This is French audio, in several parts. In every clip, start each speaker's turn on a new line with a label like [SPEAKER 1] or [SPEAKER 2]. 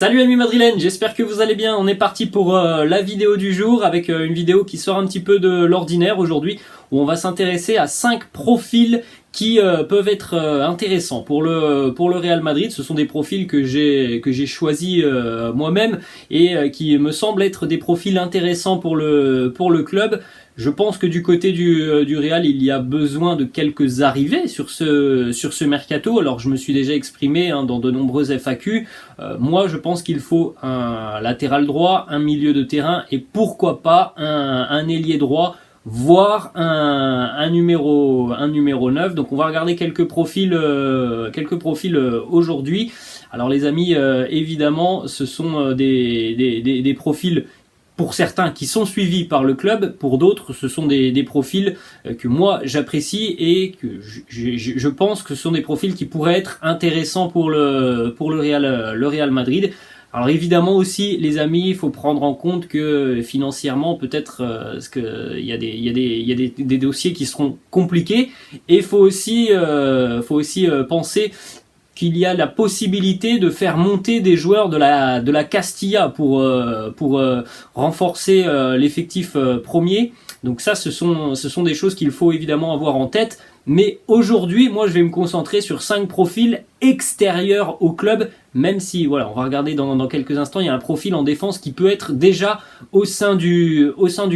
[SPEAKER 1] Salut amis madrilènes, j'espère que vous allez bien. On est parti pour la vidéo du jour avec une vidéo qui sort un petit peu de l'ordinaire aujourd'hui, où on va s'intéresser à 5 profils qui peuvent être intéressants pour le Real Madrid. Ce sont des profils que j'ai choisis moi-même et qui me semblent être des profils intéressants pour le club. Je pense que du côté du Real, il y a besoin de quelques arrivées sur ce mercato. Alors je me suis déjà exprimé dans de nombreuses FAQ. Moi je pense qu'il faut un latéral droit, un milieu de terrain et pourquoi pas un ailier droit, voire un numéro 9. Donc on va regarder quelques profils aujourd'hui. Alors les amis, évidemment ce sont des profils pour certains qui sont suivis par le club, pour d'autres ce sont des profils que moi j'apprécie et que je pense que ce sont des profils qui pourraient être intéressants pour le Real Madrid. Alors évidemment aussi les amis, il faut prendre en compte que financièrement peut-être parce que il y a des dossiers qui seront compliqués et il faut aussi penser qu'il y a la possibilité de faire monter des joueurs de la Castilla pour renforcer l'effectif premier. Donc ça, ce sont des choses qu'il faut évidemment avoir en tête. Mais aujourd'hui, moi, je vais me concentrer sur 5 profils extérieurs au club, même si, voilà, on va regarder dans quelques instants, il y a un profil en défense qui peut être déjà au sein du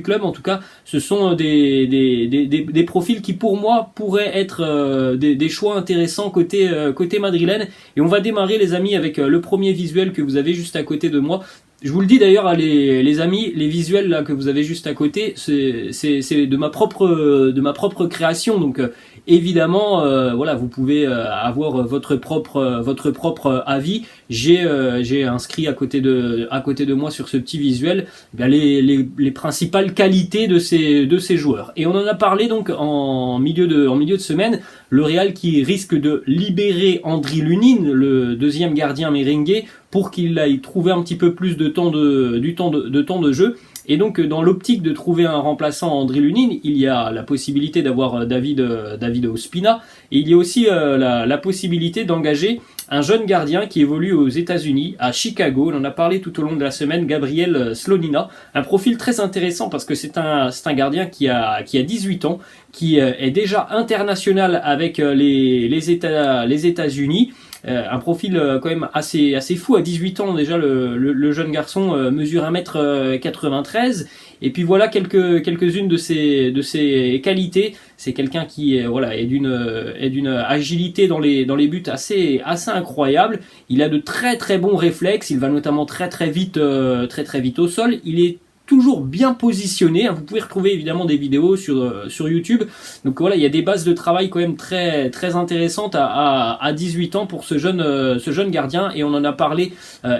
[SPEAKER 1] club. En tout cas, ce sont des profils qui, pour moi, pourraient être des choix intéressants côté madrilène. Et on va démarrer, les amis, avec le premier visuel que vous avez juste à côté de moi. Je vous le dis d'ailleurs, les amis, les visuels là que vous avez juste à côté, c'est de ma propre création. Donc évidemment, voilà, vous pouvez avoir votre propre avis. J'ai inscrit à côté de moi sur ce petit visuel les principales qualités de ces joueurs. Et on en a parlé donc en milieu de semaine. Le Real qui risque de libérer Andriy Lunin, le deuxième gardien merengue, pour qu'il aille trouver un petit peu plus de temps de jeu. Et donc dans l'optique de trouver un remplaçant à Andriy Lunin, il y a la possibilité d'avoir David Ospina, et il y a aussi la possibilité d'engager un jeune gardien qui évolue aux États-Unis, à Chicago. On en a parlé tout au long de la semaine, Gabriel Slonina. Un profil très intéressant parce que c'est un gardien qui a 18 ans, qui est déjà international avec les États-Unis. Un profil quand même assez fou. À 18 ans déjà, le jeune garçon mesure 1m93. Et puis voilà quelques-unes de ses qualités. C'est quelqu'un qui est d'une agilité dans les buts assez incroyable. Il a de très bons réflexes. Il va notamment très vite au sol. Il est toujours bien positionné. Vous pouvez retrouver évidemment des vidéos sur YouTube. Donc voilà, il y a des bases de travail quand même très intéressantes à 18 ans pour ce jeune gardien. Et on en a parlé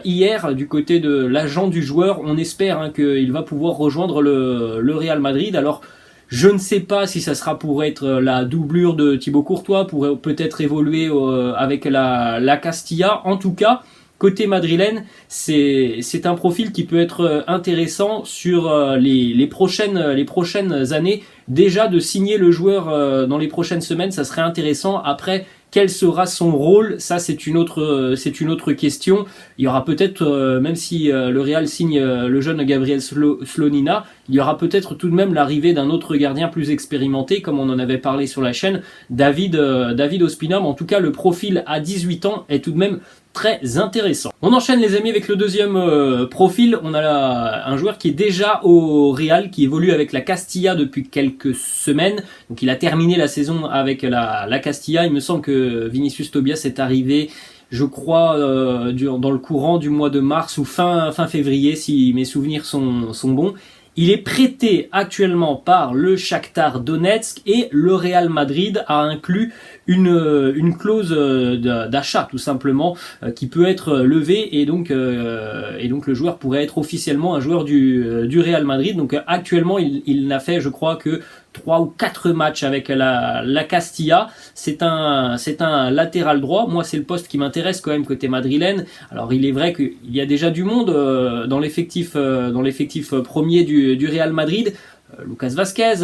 [SPEAKER 1] hier du côté de l'agent du joueur. On espère qu'il va pouvoir rejoindre le Real Madrid. Alors je ne sais pas si ça sera pour être la doublure de Thibaut Courtois, pour peut-être évoluer avec la Castilla. En tout cas, côté madrilène, c'est un profil qui peut être intéressant sur les prochaines années. Déjà de signer le joueur dans les prochaines semaines, ça serait intéressant. Après, quel sera son rôle? Ça, c'est une autre question. Il y aura peut-être, même si le Real signe le jeune Gabriel Slonina, il y aura peut-être tout de même l'arrivée d'un autre gardien plus expérimenté, comme on en avait parlé sur la chaîne, David Ospina. Mais en tout cas, le profil à 18 ans est tout de même très intéressant. On enchaîne les amis avec le deuxième profil. On a un joueur qui est déjà au Real, qui évolue avec la Castilla depuis quelques semaines. Donc il a terminé la saison avec la Castilla. Il me semble que Vinicius Tobias est arrivé, je crois, dans le courant du mois de mars ou fin février, si mes souvenirs sont bons. Il est prêté actuellement par le Shakhtar Donetsk et le Real Madrid a inclus une clause d'achat tout simplement qui peut être levée et donc le joueur pourrait être officiellement un joueur du Real Madrid. Donc actuellement il n'a fait, je crois, que 3 ou 4 matchs avec la Castilla. C'est un latéral droit. Moi, c'est le poste qui m'intéresse quand même côté madrilène. Alors, il est vrai qu'il y a déjà du monde dans l'effectif premier du Real Madrid. Lucas Vazquez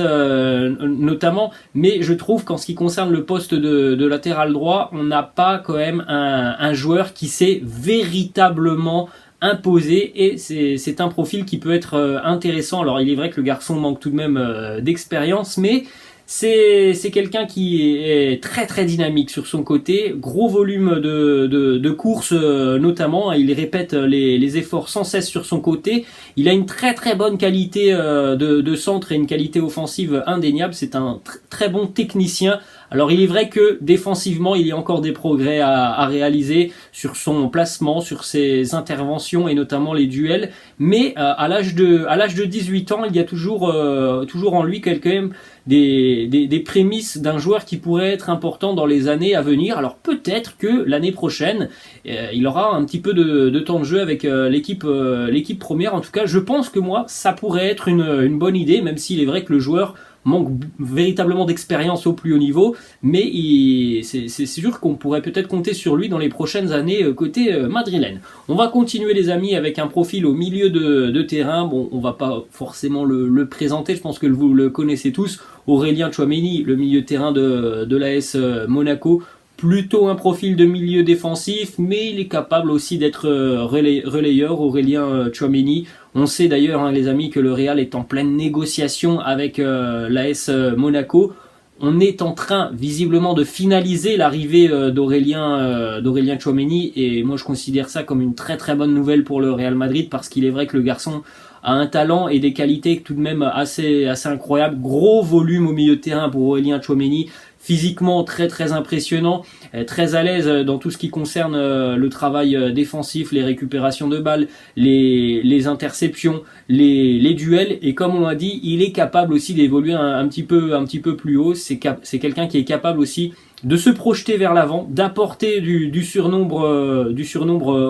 [SPEAKER 1] notamment, mais je trouve qu'en ce qui concerne le poste de latéral droit, on n'a pas quand même un joueur qui s'est véritablement imposer, et c'est un profil qui peut être intéressant. Alors il est vrai que le garçon manque tout de même d'expérience, mais c'est quelqu'un qui est très très dynamique sur son côté, gros volume de courses notamment, il répète les efforts sans cesse sur son côté, il a une très très bonne qualité de centre et une qualité offensive indéniable, c'est un très bon technicien. Alors il est vrai que défensivement il y a encore des progrès à réaliser sur son placement, sur ses interventions et notamment les duels, mais à l'âge de 18 ans il y a toujours en lui quand même des prémices d'un joueur qui pourrait être important dans les années à venir. Alors peut-être que l'année prochaine, il aura un petit peu de temps de jeu avec l'équipe première. En tout cas, je pense que moi, ça pourrait être une bonne idée, même s'il est vrai que le joueur manque véritablement d'expérience au plus haut niveau, mais c'est sûr qu'on pourrait peut-être compter sur lui dans les prochaines années côté madrilène. On va continuer les amis avec un profil au milieu de terrain. Bon, on va pas forcément le présenter, je pense que vous le connaissez tous. Aurélien Tchouaméni, le milieu de terrain de l'AS Monaco. Plutôt un profil de milieu défensif, mais il est capable aussi d'être relayeur, Aurélien Tchouaméni. On sait d'ailleurs, hein, les amis, que le Real est en pleine négociation avec l'AS Monaco. On est en train, visiblement, de finaliser l'arrivée d'Aurélien Tchouaméni, et moi je considère ça comme une très très bonne nouvelle pour le Real Madrid, parce qu'il est vrai que le garçon a un talent et des qualités tout de même assez incroyables. Gros volume au milieu de terrain pour Aurélien Tchouaméni. Physiquement très très impressionnant, très à l'aise dans tout ce qui concerne le travail défensif, les récupérations de balles, les interceptions, les duels, et comme on l'a dit, il est capable aussi d'évoluer un petit peu plus haut. C'est quelqu'un qui est capable aussi de se projeter vers l'avant, d'apporter du surnombre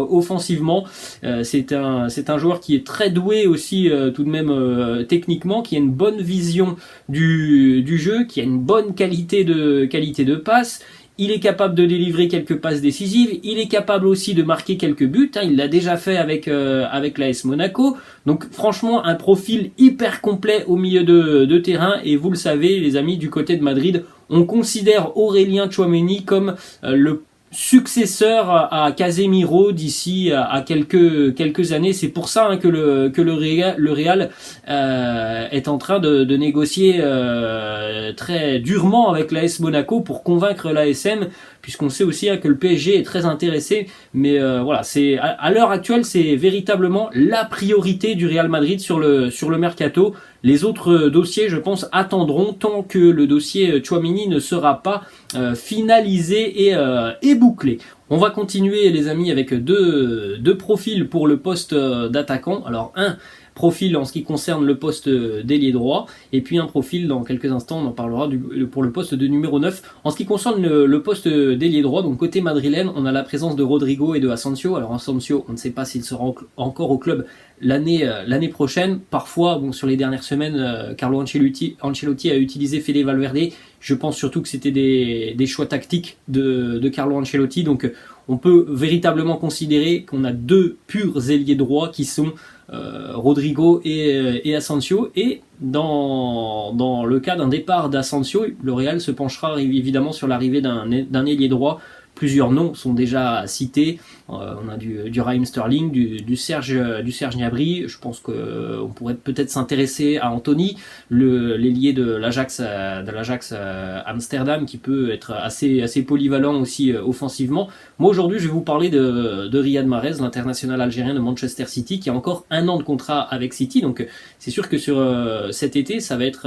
[SPEAKER 1] offensivement. C'est un joueur qui est très doué aussi tout de même techniquement, qui a une bonne vision du jeu, qui a une bonne qualité de passe. Il est capable de délivrer quelques passes décisives, il est capable aussi de marquer quelques buts, hein, il l'a déjà fait avec l'AS Monaco. Donc franchement un profil hyper complet au milieu de terrain, et vous le savez les amis, du côté de Madrid, on considère Aurélien Tchouaméni comme le successeur à Casemiro d'ici à quelques années. C'est pour ça hein, que le Real est en train de négocier très durement avec l'AS Monaco pour convaincre l'ASM, puisqu'on sait aussi hein, que le PSG est très intéressé. Mais voilà, c'est à l'heure actuelle, c'est véritablement la priorité du Real Madrid sur le mercato. Les autres dossiers, je pense, attendront tant que le dossier Tchouaméni ne sera pas finalisé et bouclé. On va continuer les amis avec deux profils pour le poste d'attaquant. Alors un profil en ce qui concerne le poste d'ailier droit, et puis un profil dans quelques instants, on en parlera pour le poste de numéro 9. En ce qui concerne le poste d'ailier droit, donc côté madrilène, on a la présence de Rodrigo et de Asensio. Alors Asensio, on ne sait pas s'il sera encore au club l'année prochaine. Parfois, bon, sur les dernières semaines, Carlo Ancelotti a utilisé Fede Valverde. Je pense surtout que c'était des choix tactiques de Carlo Ancelotti. Donc on peut véritablement considérer qu'on a deux purs ailiers droits qui sont Rodrigo et Asensio. Et dans le cas d'un départ d'Asensio, le Real se penchera évidemment sur l'arrivée d'un ailier droit. Plusieurs noms sont déjà cités. On a du Raheem Sterling, du Serge Gnabry. Je pense qu'on pourrait peut-être s'intéresser à Anthony, l'ailier de l'Ajax Amsterdam, qui peut être assez polyvalent aussi offensivement. Moi aujourd'hui, je vais vous parler de Riyad Mahrez, l'international algérien de Manchester City, qui a encore 1 an de contrat avec City. Donc c'est sûr que sur cet été, ça va être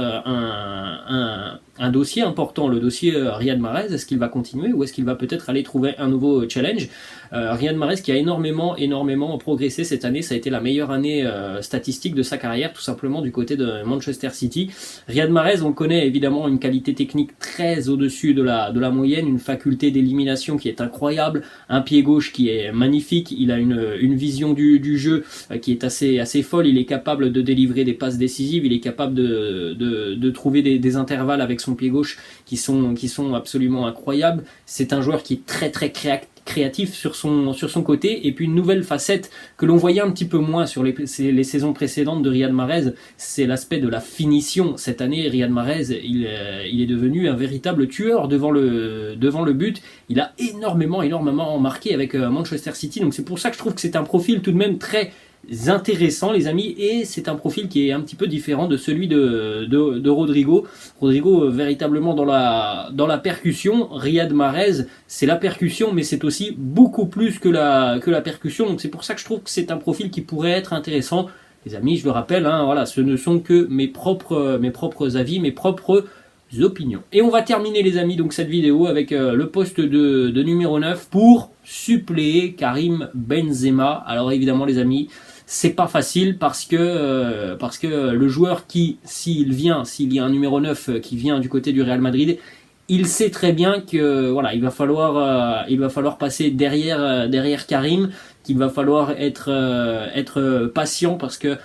[SPEAKER 1] un dossier important, le dossier Riyad Mahrez. Est-ce qu'il va continuer ou est-ce qu'il va peut-être aller trouver un nouveau challenge? Riyad Mahrez qui a énormément progressé cette année, ça a été la meilleure année statistique de sa carrière, tout simplement du côté de Manchester City. Riyad Mahrez, on connaît évidemment une qualité technique très au-dessus de la moyenne, une faculté d'élimination qui est incroyable, un pied gauche qui est magnifique, il a une vision du jeu qui est assez folle, il est capable de délivrer des passes décisives, il est capable de trouver des intervalles avec son pied gauche qui sont absolument incroyables. C'est un joueur qui est très très créatif créatif sur son côté, et puis une nouvelle facette que l'on voyait un petit peu moins sur les saisons précédentes de Riyad Mahrez, c'est l'aspect de la finition. Cette année, Riyad Mahrez, il est devenu un véritable tueur devant le but. Il a énormément marqué avec Manchester City, donc c'est pour ça que je trouve que c'est un profil tout de même très intéressant, les amis, et c'est un profil qui est un petit peu différent de celui de Rodrigo. Rodrigo, véritablement dans la percussion. Riyad Mahrez, c'est la percussion, mais c'est aussi beaucoup plus que la percussion, donc c'est pour ça que je trouve que c'est un profil qui pourrait être intéressant. Les amis, je le rappelle, hein, voilà, ce ne sont que mes propres avis, mes propres opinions. Et on va terminer, les amis, donc cette vidéo avec le poste de numéro 9 pour suppléer Karim Benzema. Alors évidemment, les amis, c'est pas facile parce que le joueur qui, s'il y a un numéro 9 qui vient du côté du Real Madrid, il sait très bien que voilà, il va falloir passer derrière Karim, qu'il va falloir être patient, parce que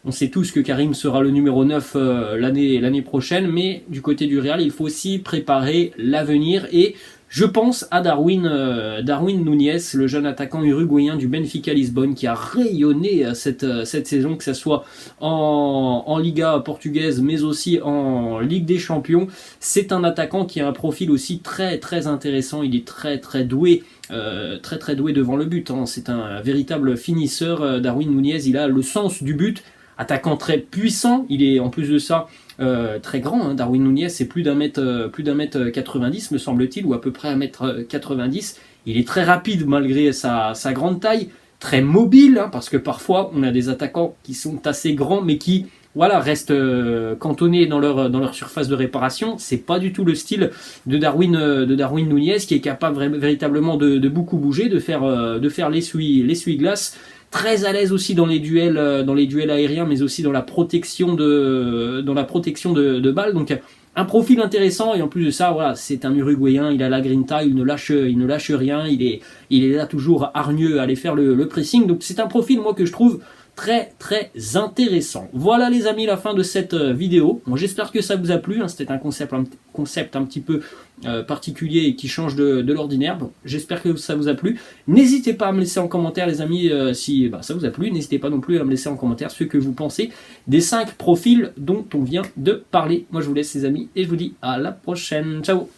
[SPEAKER 1] on sait tous que Karim sera le numéro 9 l'année prochaine, mais du côté du Real, il faut aussi préparer l'avenir, et je pense à Darwin Núñez, le jeune attaquant uruguayen du Benfica Lisbonne, qui a rayonné cette saison, que ce soit en Liga portugaise, mais aussi en Ligue des Champions. C'est un attaquant qui a un profil aussi très très intéressant. Il est très doué. Très doué devant le but, hein. C'est un véritable finisseur. Darwin Núñez, il a le sens du but. Attaquant très puissant, il est en plus de ça très grand, hein. Darwin Núñez, c'est plus d'un mètre 90 me semble-t-il, ou à peu près 1m90. Il est très rapide malgré sa grande taille, très mobile, hein, parce que parfois on a des attaquants qui sont assez grands mais qui restent cantonnés dans leur surface de réparation. C'est pas du tout le style de Darwin Núñez, qui est capable véritablement de beaucoup bouger, de faire l'essuie-glace. Très à l'aise aussi dans les duels aériens, mais aussi dans la protection de balles. Donc un profil intéressant, et en plus de ça, voilà, c'est un Uruguayen, il a la grinta, il ne lâche rien, il est là toujours hargneux à aller faire le pressing. Donc c'est un profil, moi, que je trouve très très intéressant. Voilà, les amis, la fin de cette vidéo. Bon, j'espère que ça vous a plu, hein. C'était un concept un petit peu particulier et qui change de l'ordinaire. Bon, j'espère que ça vous a plu. N'hésitez pas à me laisser en commentaire, les amis, si ça vous a plu. N'hésitez pas non plus à me laisser en commentaire ce que vous pensez des 5 profils dont on vient de parler. Moi, je vous laisse, les amis, et je vous dis à la prochaine. Ciao.